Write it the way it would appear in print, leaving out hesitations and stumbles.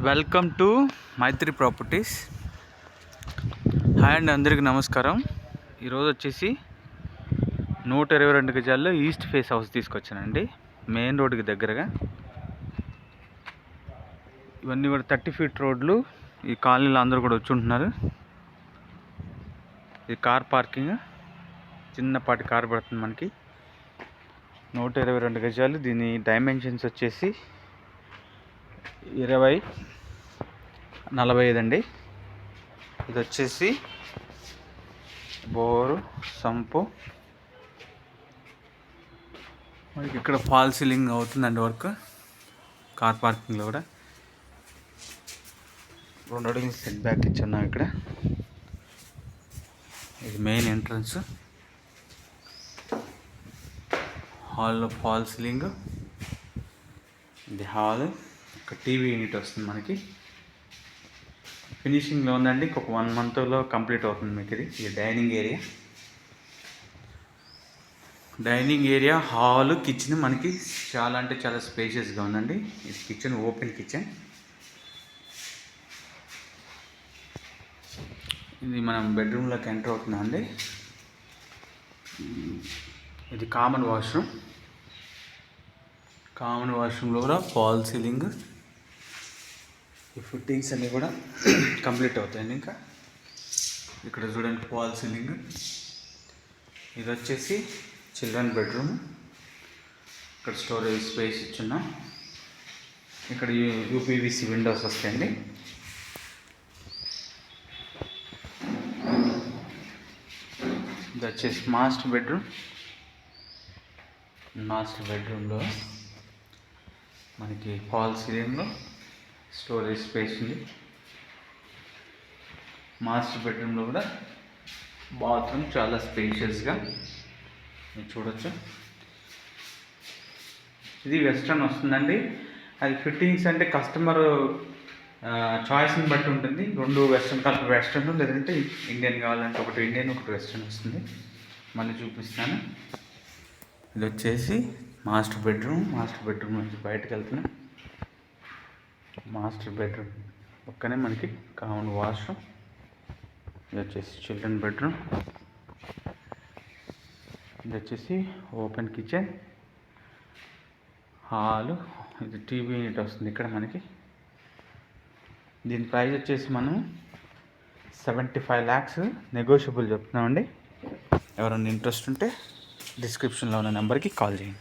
Welcome to Maitri properties. Hi అండి, అందరికీ నమస్కారం. ఈరోజు వచ్చేసి 122 గజాల్లో ఈస్ట్ ఫేస్ హౌస్ తీసుకొచ్చానండి, మెయిన్ రోడ్డుకి దగ్గరగా. ఇవన్నీ కూడా 30 ఫీట్ రోడ్లు. ఈ కాలనీలో అందరూ కూడా వచ్చి ఉంటున్నారు. ఇది కార్ పార్కింగ్, చిన్నపాటి కార్ పడుతుంది మనకి. 122 గజాలు. దీని డైమెన్షన్స్ వచ్చేసి 20x45 అండి. ఇది వచ్చేసి బోరు సంపు. మనకి ఇక్కడ ఫాల్ సీలింగ్ అవుతుందండి వర్క్. కార్ పార్కింగ్లో కూడా 2 అడుగులు సెట్ బ్యాక్ ఇచ్చున్నాం ఇక్కడ. ఇది మెయిన్ ఎంట్రన్స్. హాల్లో ఫాల్ సీలింగ్. ఇది హాల్. ఒక టీవీ యూనిట్ వస్తుంది మనకి. ఫినిషింగ్లో ఉందండి, ఒక 1 మంత్లో కంప్లీట్ అవుతుంది మీకు. ఇది dining area. Dining area, hall, kitchen మనకి చాలా అంటే చాలా స్పేషియస్గా ఉందండి. ఇది కిచెన్, ఓపెన్ కిచెన్. ఇది మనం బెడ్రూమ్లోకి ఎంటర్ అవుతున్నామండి. ఇది కామన్ వాష్రూమ్. కామన్ వాష్రూమ్లో కూడా ఫాల్ సీలింగ్. ఈ ఫిట్టింగ్స్ అన్నీ కూడా కంప్లీట్ అవుతాయండి. ఇంకా ఇక్కడ చూడండి ఫాల్ సీలింగ్. ఇది వచ్చేసి చిల్డ్రన్ బెడ్రూమ్. ఇక్కడ స్టోరేజ్ స్పేస్ ఇచ్చున్నాం. ఇక్కడ యూపీవీసీ విండోస్ వస్తాయండి. ఇది వచ్చేసి మాస్టర్ బెడ్రూమ్. మాస్టర్ బెడ్రూమ్లో మనకి ఫాల్ సీలింగ్లో స్టోరేజ్ స్పేస్ ఉంది. మాస్టర్ బెడ్రూమ్లో కూడా బాత్రూమ్ చాలా స్పేషియస్గా మీరు చూడొచ్చు. ఇది వెస్ట్రన్ వస్తుందండి. అది ఫిట్టింగ్స్ అంటే కస్టమర్ చాయిస్ని బట్టి ఉంటుంది. 2 వెస్ట్రన్ కలిపి వెస్ట్రన్, లేదంటే ఇండియన్ కావాలంటే ఒకటి ఇండియన్ ఒకటి వెస్ట్రన్ వస్తుంది. మళ్ళీ చూపిస్తాను. ఇది వచ్చేసి మాస్టర్ బెడ్రూమ్. మాస్టర్ బెడ్రూమ్ నుంచి బయటకు వెళ్తున్నాం. మాస్టర్ బెడ్రూమ్ పక్కనే మనకి కామన్ వాష్రూమ్. ఇది వచ్చేసి చిల్డ్రన్ బెడ్రూమ్. ఇది వచ్చేసి ఓపెన్ కిచెన్, హాలు. ఇది టీవీ యూనిట్ వస్తుంది ఇక్కడ మనకి. దీని ప్రైస్ వచ్చేసి మనం 75 lakhs నెగోషియబుల్ చెప్తున్నామండి. ఎవరైనా ఇంట్రెస్ట్ ఉంటే డిస్క్రిప్షన్లో ఉన్న నెంబర్కి కాల్ చేయండి.